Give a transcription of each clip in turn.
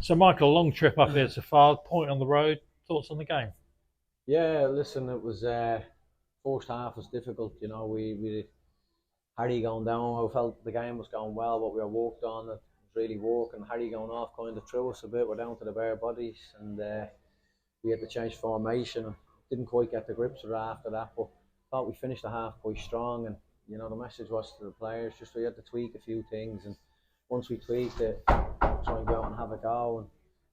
So, Michael, long trip up here to Fylde, point on the road. Thoughts on the game? Yeah, listen, it was first half was difficult. We Harry going down. I felt the game was going well, but we were worked on. It was really working. Harry going off kind of threw us a bit. We're down to the bare bodies, and we had to change formation. Didn't quite get the grips of it after that, but thought we finished the half quite strong. And the message was to the players just we had to tweak a few things, and once we tweaked it, try and go out and have a go.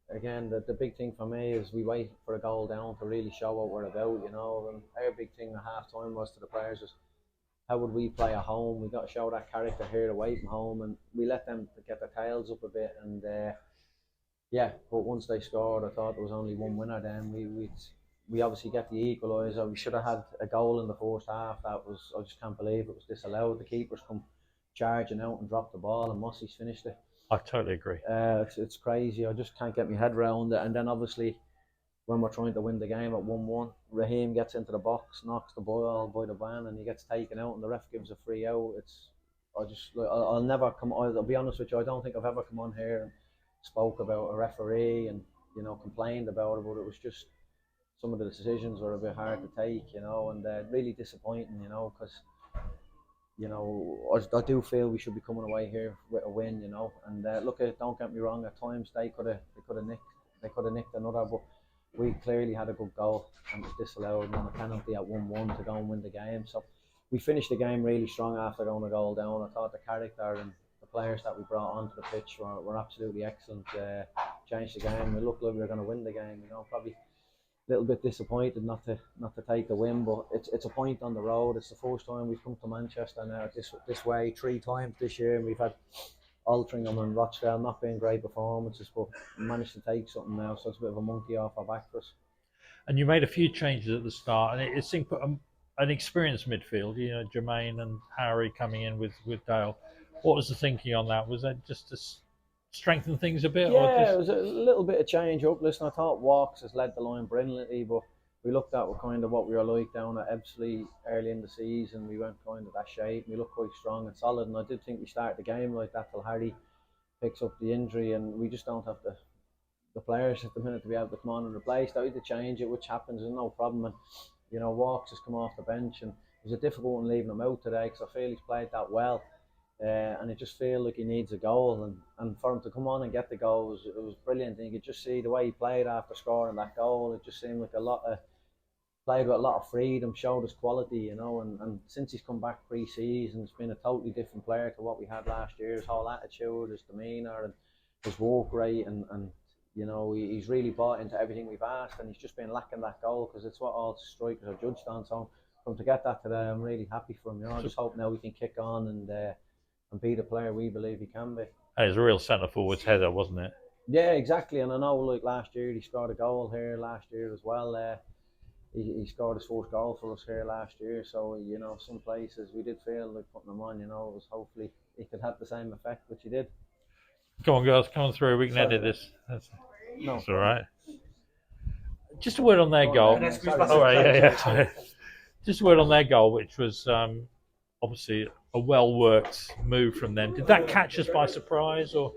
And again, the big thing for me is we wait for a goal down to really show what we're about. And our big thing at half time was to the players was how would we play at home? We got to show that character here away from home, and we let them get their tails up a bit. And yeah, but once they scored, I thought there was only one winner. Then we obviously get the equaliser. We should have had a goal in the first half. I just can't believe it was disallowed. The keepers come charging out and drop the ball, and Mossie's finished it. I totally agree. It's crazy. I just can't get my head around it. And then obviously when we're trying to win the game at 1-1, Raheem gets into the box, knocks the ball by the van, and he gets taken out, and the ref gives a free out. I'll never come. I'll be honest with you. I don't think I've ever come on here and spoke about a referee and complained about it, but it was just some of the decisions were a bit hard to take, and really disappointing, because I do feel we should be coming away here with a win, And look, don't get me wrong. At times they could have nicked another, but we clearly had a good goal and it was disallowed, and then a penalty at 1-1 to go and win the game. So we finished the game really strong after going a goal down. I thought the character and the players that we brought onto the pitch were absolutely excellent. Changed the game. We looked like we were going to win the game. Probably a little bit disappointed not to take the win, but it's a point on the road. It's the first time we've come to Manchester now this way 3 times this year, and we've had Altrincham and Rochdale not being great performances, but managed to take something now, so it's a bit of a monkey off our back for us. And you made a few changes at the start, and it seemed put an experienced midfield, Jermaine and Harry coming in with Doyle. What was the thinking on that? Was that just to strengthen things a bit? Yeah, it was a little bit of change up. Listen, I thought Walks has led the line brilliantly, but we looked at kind of what we were like down at Ebbsfleet early in the season. We went kind of that shape. We looked quite strong and solid, and I did think we started the game like that till Harry picks up the injury, and we just don't have the players at the minute to be able to come on and replace. They had to change it, which happens, and no problem. And Walks has come off the bench, and it was a difficult one leaving him out today because I feel he's played that well. And it just feels like he needs a goal, and for him to come on and get the goal it was brilliant. And you could just see the way he played after scoring that goal. It just seemed like played with a lot of freedom, showed his quality, and since he's come back pre-season, it's been a totally different player to what we had last year. His whole attitude, his demeanour, and his work rate, and he's really bought into everything we've asked, and he's just been lacking that goal because it's what all strikers are judged on. So for him to get that today, I'm really happy for him. I just hope now we can kick on and be the player we believe he can be. It was a real centre forward's header, wasn't it? Yeah, exactly. And I know, like last year, he scored a goal here last year as well. He scored his first goal for us here last year. So some places we did feel like putting him on. It was hopefully he could have the same effect, which he did. Come on, girls, come on through. We can edit this. That's all right. Just a word on their goal. All right, yeah. Just a word on their goal, which was obviously a well-worked move from them. Did that catch us by surprise, or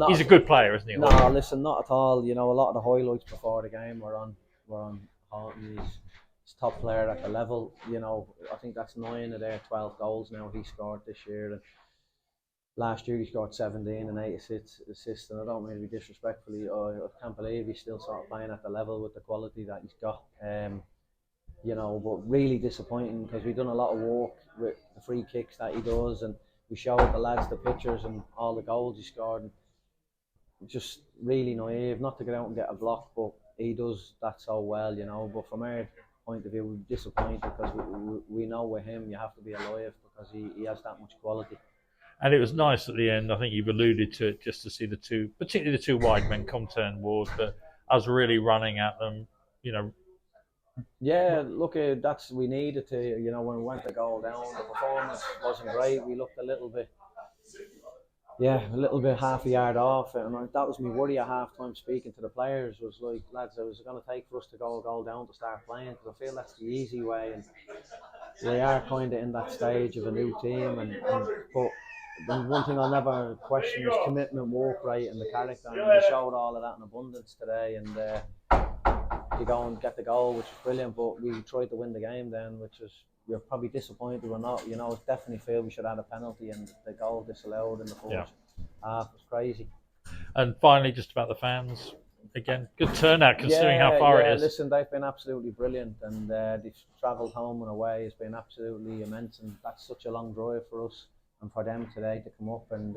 he's a good player, isn't he? No, listen, not at all. A lot of the highlights before the game were on Horton. He's top player at the level. I think that's 9 of their 12 goals now he scored this year. And last year he scored 17 and 8 assists. And I don't mean to be disrespectful. I can't believe he's still sort of playing at the level with the quality that he's got. But really disappointing because we've done a lot of work with the free kicks that he does, and we showed the lads the pictures and all the goals he scored. And just really naive, not to get out and get a block, but he does that so well, But from our point of view, we're disappointed because we know with him you have to be alive because he has that much quality. And it was nice at the end. I think you've alluded to it, just to see particularly the two wide men come turn ward, but us really running at them, Yeah, look, we needed to, when we went to goal down, the performance wasn't great. We looked a little bit half a yard off, and that was my worry at half time. Speaking to the players, was like, lads, it was going to take for us to go a goal down to start playing because I feel that's the easy way, and we are kind of in that stage of a new team, but the one thing I'll never question is commitment, work rate, and the character. And we showed all of that in abundance today. And you go and get the goal, which is brilliant. But we tried to win the game then, which was, we're probably disappointed we're not. You know, it's definitely feel we should have had a penalty, and the goal disallowed in the first half was crazy. And finally, just about the fans. Again, good turnout considering how far it is. Listen, they've been absolutely brilliant, and they've travelled home and away. It's been absolutely immense, and that's such a long drive for us and for them today to come up. And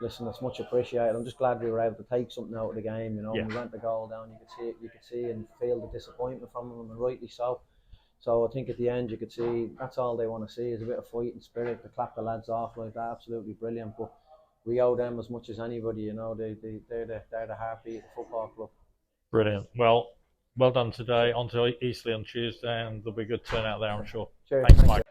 listen, it's much appreciated. I'm just glad we were able to take something out of the game. You know, when we went the goal down, you could see it, you could see and feel the disappointment from them, and rightly so. So I think at the end you could see that's all they want to see is a bit of fighting spirit to clap the lads off like that. Absolutely brilliant. But we owe them as much as anybody, you know. They're the heartbeat of the football club. Brilliant. Well done today. On to Eastleigh on Tuesday, and there'll be a good turnout there, I'm sure. Cheers. Thanks, Mike.